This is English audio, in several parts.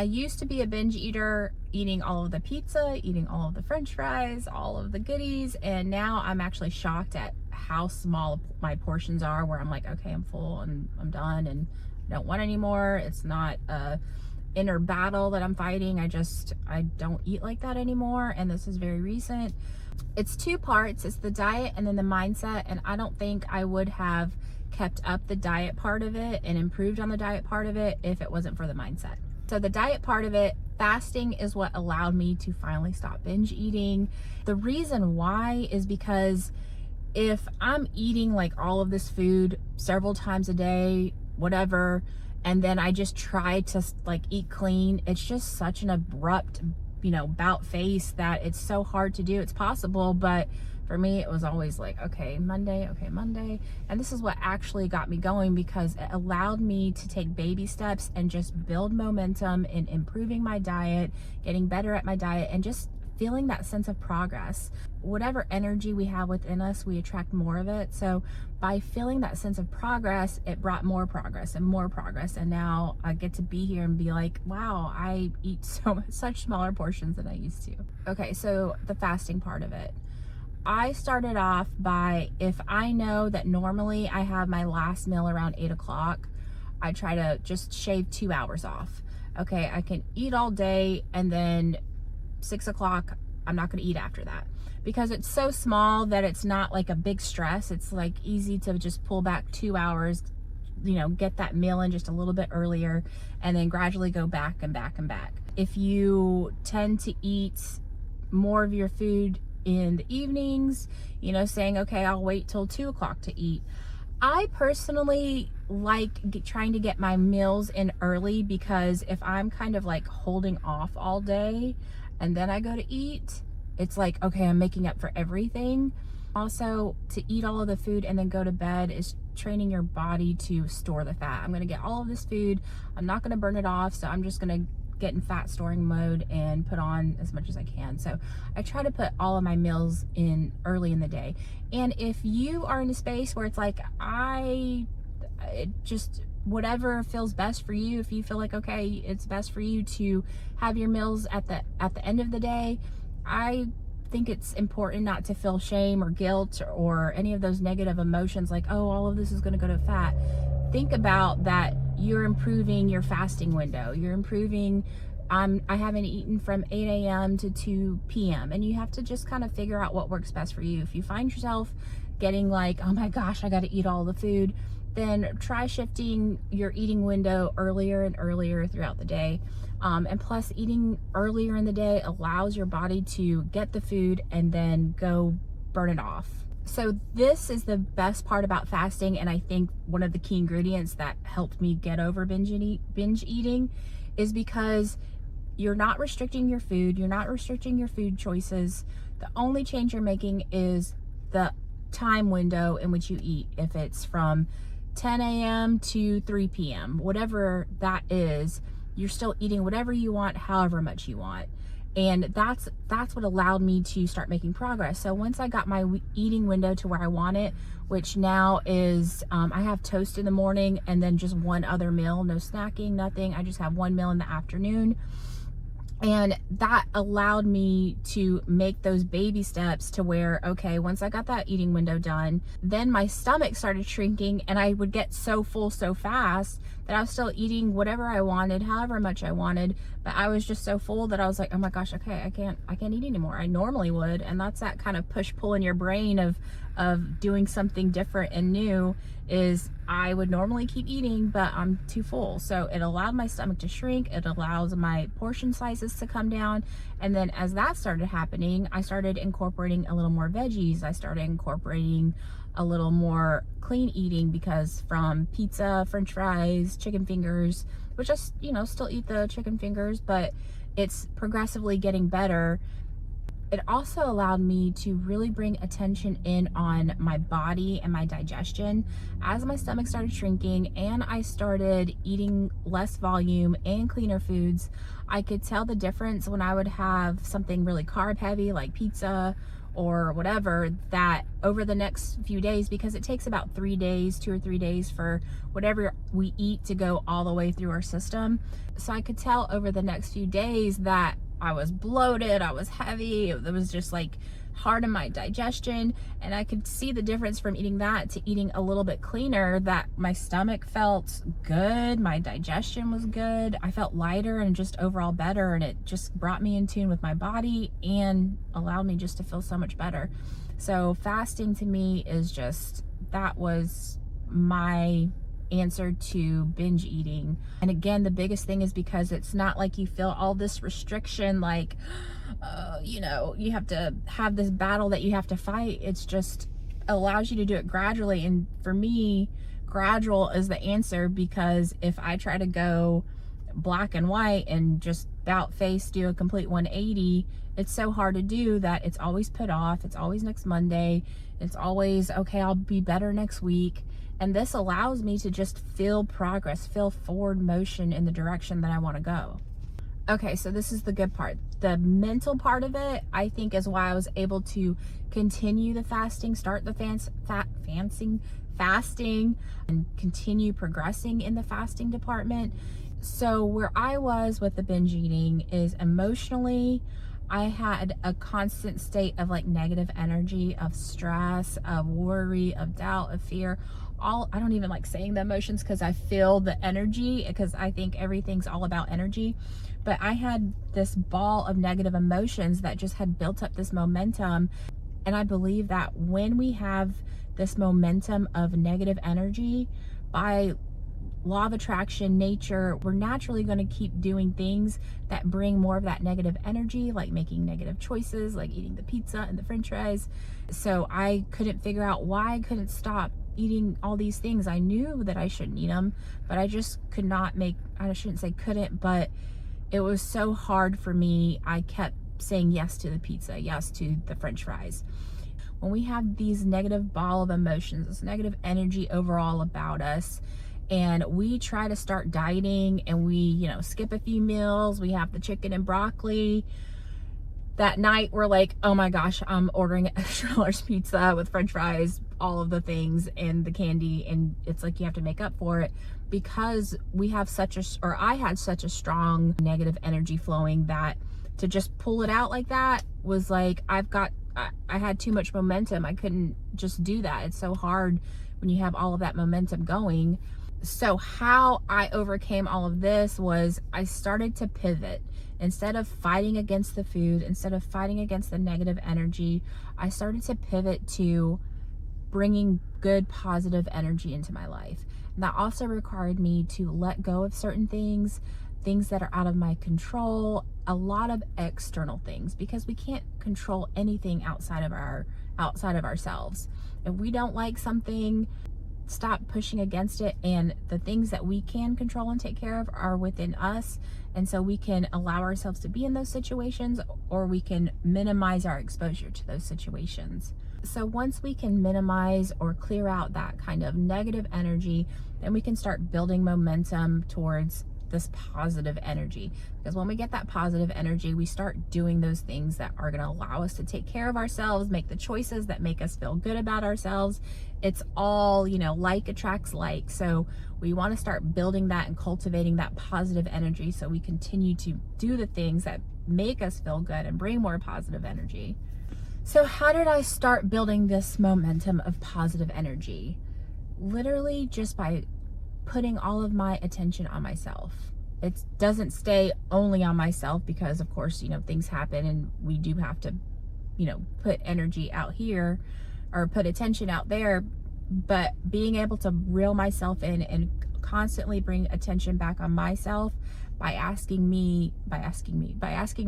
I used to be a binge eater, eating all of the pizza, eating all of the french fries, all of the goodies, and now I'm actually shocked at how small my portions are, where I'm like, okay, I'm full and I'm done and I don't want any more. It's not a inner battle that I'm fighting. I don't eat like that anymore, and this is very recent. It's two parts. It's the diet and then the mindset, and I don't think I would have kept up the diet part of it and improved on the diet part of it if it wasn't for the mindset. So the diet part of it, fasting, is what allowed me to finally stop binge eating. The reason why is because if I'm eating like all of this food several times a day, whatever, and then I just try to like eat clean, it's just such an abrupt, about face that it's so hard to do. It's possible, but for me, it was always like, okay, Monday. And this is what actually got me going, because it allowed me to take baby steps and just build momentum in improving my diet, getting better at my diet, and just feeling that sense of progress. Whatever energy we have within us, we attract more of it. So by feeling that sense of progress, it brought more progress and more progress. And now I get to be here and be like, wow, I eat such smaller portions than I used to. Okay, so the fasting part of it. I started off by, if I know that normally I have my last meal around 8 o'clock, I try to just shave 2 hours off. Okay, I can eat all day, and then 6 o'clock, I'm not going to eat after that, because it's so small that it's not like a big stress. It's like easy to just pull back 2 hours, get that meal in just a little bit earlier, and then gradually go back and back and back. If you tend to eat more of your food in the evenings, saying, okay, I'll wait till 2 o'clock to eat. I personally like trying to get my meals in early, because if I'm kind of like holding off all day and then I go to eat, it's like, okay, I'm making up for everything. Also, to eat all of the food and then go to bed is training your body to store the fat. I'm gonna get all of this food, I'm not gonna burn it off, so I'm just gonna get in fat storing mode and put on as much as I can. So I try to put all of my meals in early in the day. And if you are in a space where it's like, whatever feels best for you, if you feel like, okay, it's best for you to have your meals at the end of the day, I think it's important not to feel shame or guilt or any of those negative emotions like, oh, all of this is going to go to fat. Think about that you're improving your fasting window. You're improving, I haven't eaten from 8 a.m. to 2 p.m. And you have to just kind of figure out what works best for you. If you find yourself getting like, oh my gosh, I got to eat all the food, then try shifting your eating window earlier and earlier throughout the day. And plus, eating earlier in the day allows your body to get the food and then go burn it off. So this is the best part about fasting, and I think one of the key ingredients that helped me get over binge eating is because you're not restricting your food, you're not restricting your food choices. The only change you're making is the time window in which you eat. If it's from 10 a.m. to 3 p.m., whatever that is, you're still eating whatever you want, however much you want. And that's what allowed me to start making progress. So once I got my eating window to where I want it, which now is, I have toast in the morning and then just one other meal, no snacking, nothing. I just have one meal in the afternoon. And that allowed me to make those baby steps to where, okay, once I got that eating window done, then my stomach started shrinking and I would get so full so fast that I was still eating whatever I wanted, however much I wanted, but I was just so full that I was like, oh my gosh, okay, I can't eat anymore. I normally would. And that's that kind of push-pull in your brain of doing something different and new. Is I would normally keep eating, but I'm too full. So it allowed my stomach to shrink. It allows my portion sizes to come down. And then as that started happening, I started incorporating a little more veggies. I started incorporating a little more clean eating, because from pizza, french fries, chicken fingers, which I, still eat the chicken fingers, but it's progressively getting better. It also allowed me to really bring attention in on my body and my digestion. As my stomach started shrinking and I started eating less volume and cleaner foods, I could tell the difference when I would have something really carb heavy like pizza or whatever, that over the next few days, because it takes about 3 days, 2 or 3 days for whatever we eat to go all the way through our system. So I could tell over the next few days that I was bloated, I was heavy, it was just like hard on my digestion, and I could see the difference from eating that to eating a little bit cleaner, that my stomach felt good, my digestion was good, I felt lighter and just overall better, and it just brought me in tune with my body and allowed me just to feel so much better. So fasting to me is just, that was my answer to binge eating. And again, the biggest thing is because it's not like you feel all this restriction, like you know, you have to have this battle that you have to fight. It's just allows you to do it gradually. And for me, gradual is the answer, because if I try to go black and white and just about face do a complete 180, it's so hard to do that it's always put off. It's always next Monday. It's always, okay, I'll be better next week. And this allows me to just feel progress, feel forward motion in the direction that I want to go. Okay, so this is the good part. The mental part of it, I think, is why I was able to continue the fasting, start the fasting, and continue progressing in the fasting department. So where I was with the binge eating is emotionally, I had a constant state of like negative energy, of stress, of worry, of doubt, of fear. I don't even like saying the emotions because I feel the energy, because I think everything's all about energy. But I had this ball of negative emotions that just had built up this momentum. And I believe that when we have this momentum of negative energy, by law of attraction, nature, we're naturally going to keep doing things that bring more of that negative energy, like making negative choices, like eating the pizza and the french fries. So I couldn't figure out why I couldn't stop eating all these things. I knew that I shouldn't eat them, but I just could not I shouldn't say couldn't, but it was so hard for me. I kept saying yes to the pizza, yes to the french fries. When we have these negative ball of emotions, this negative energy overall about us, and we try to start dieting and we, you know, skip a few meals, we have the chicken and broccoli. That night we're like, oh my gosh, I'm ordering an extra large pizza with french fries, all of the things and the candy, and it's like you have to make up for it, because we have I had such a strong negative energy flowing that to just pull it out like that was like, I had too much momentum. I couldn't just do that. It's so hard when you have all of that momentum going. So how I overcame all of this was I started to pivot. Instead of fighting against the food, instead of fighting against the negative energy, I started to pivot to bringing good, positive energy into my life. And that also required me to let go of certain things that are out of my control, a lot of external things, because we can't control anything outside of ourselves. If we don't like something, stop pushing against it, and the things that we can control and take care of are within us. And so we can allow ourselves to be in those situations, or we can minimize our exposure to those situations. So once we can minimize or clear out that kind of negative energy, then we can start building momentum towards this positive energy. Because when we get that positive energy, we start doing those things that are going to allow us to take care of ourselves, make the choices that make us feel good about ourselves. It's all, you know, like attracts like. So we want to start building that and cultivating that positive energy, so we continue to do the things that make us feel good and bring more positive energy. So how did I start building this momentum of positive energy? Literally just by putting all of my attention on myself. It doesn't stay only on myself, because of course, you know, things happen and we do have to, you know, put energy out here or put attention out there. But being able to reel myself in and constantly bring attention back on myself by asking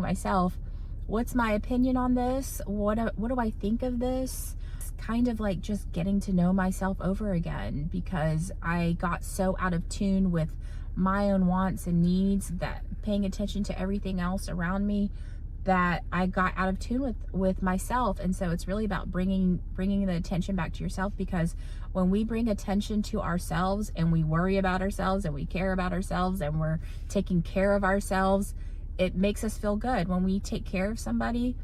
myself, what's my opinion on this? What do I think of this? It's kind of like just getting to know myself over again, because I got so out of tune with my own wants and needs, that paying attention to everything else around me, that I got out of tune with myself. And so it's really about bringing the attention back to yourself, because when we bring attention to ourselves and we worry about ourselves and we care about ourselves and we're taking care of ourselves, it makes us feel good. When we take care of somebody,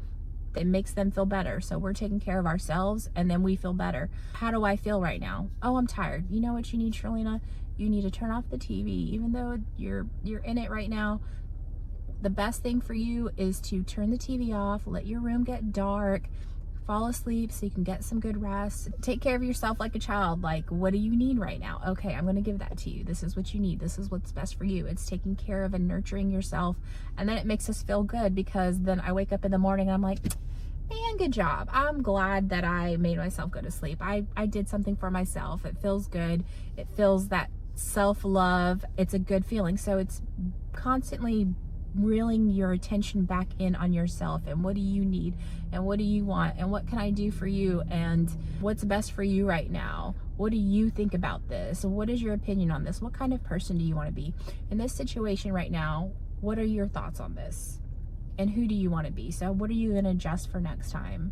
it makes them feel better. So we're taking care of ourselves and then we feel better. How do I feel right now? Oh, I'm tired. You know what you need, Sharlena? You need to turn off the TV. Even though you're in it right now, the best thing for you is to turn the TV off, let your room get dark, fall asleep so you can get some good rest. Take care of yourself like a child. Like, what do you need right now? Okay, I'm gonna give that to you. This is what you need. This is what's best for you. It's taking care of and nurturing yourself. And then it makes us feel good, because then I wake up in the morning and I'm like, man, good job. I'm glad that I made myself go to sleep. I did something for myself. It feels good. It feels that self-love. It's a good feeling. So it's constantly reeling your attention back in on yourself, and what do you need, and what do you want, and what can I do for you, and what's best for you right now. What do you think about this? What is your opinion on this? What kind of person do you want to be in this situation right now? What are your thoughts on this, and who do you want to be? So what are you going to adjust for next time?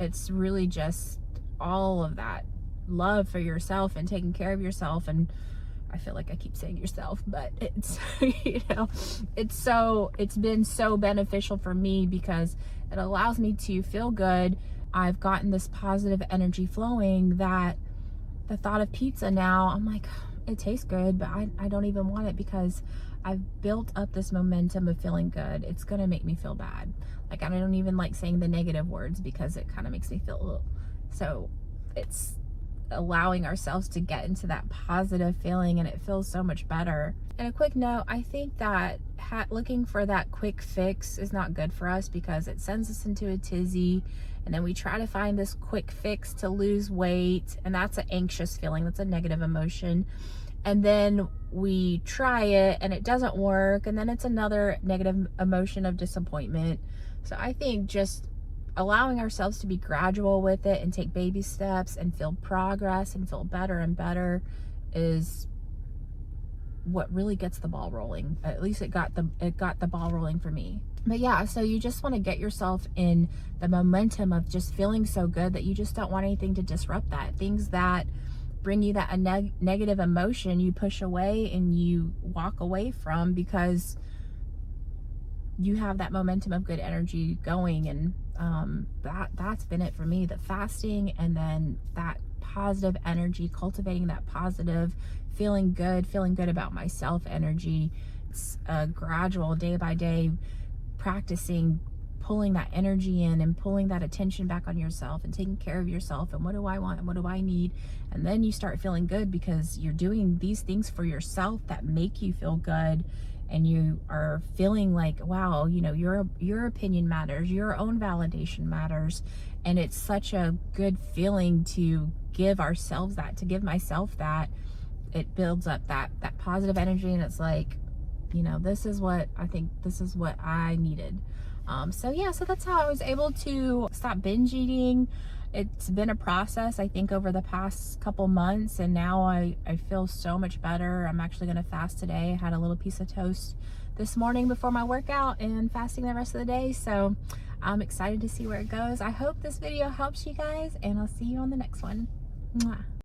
It's really just all of that love for yourself and taking care of yourself. And I feel like I keep saying yourself, but it's, you know, it's been so beneficial for me, because it allows me to feel good. I've gotten this positive energy flowing that the thought of pizza now, I'm like, it tastes good, but I don't even want it, because I've built up this momentum of feeling good. It's going to make me feel bad. Like, I don't even like saying the negative words, because it kind of makes me feel, so it's allowing ourselves to get into that positive feeling, and it feels so much better. And a quick note, I think that looking for that quick fix is not good for us, because it sends us into a tizzy, and then we try to find this quick fix to lose weight, and that's an anxious feeling. That's a negative emotion. And then we try it and it doesn't work, and then it's another negative emotion of disappointment. So I think just allowing ourselves to be gradual with it and take baby steps and feel progress and feel better and better is what really gets the ball rolling. At least it got the ball rolling for me. But yeah, so you just want to get yourself in the momentum of just feeling so good that you just don't want anything to disrupt that. Things that bring you that negative emotion, you push away and you walk away from, because you have that momentum of good energy going. And that's been it for me, the fasting, and then that positive energy, cultivating that positive, feeling good about myself energy. It's a gradual, day by day practicing pulling that energy in and pulling that attention back on yourself and taking care of yourself, and what do I want and what do I need. And then you start feeling good, because you're doing these things for yourself that make you feel good, and you are feeling like, wow, you know, your opinion matters, your own validation matters. And it's such a good feeling to give ourselves that, to give myself that. It builds up that positive energy, and it's like, you know, this is what I needed. So yeah, so that's how I was able to stop binge eating. It's been a process, I think, over the past couple months, and now I feel so much better. I'm actually going to fast today. I had a little piece of toast this morning before my workout, and fasting the rest of the day. So I'm excited to see where it goes. I hope this video helps you guys, and I'll see you on the next one. Mwah.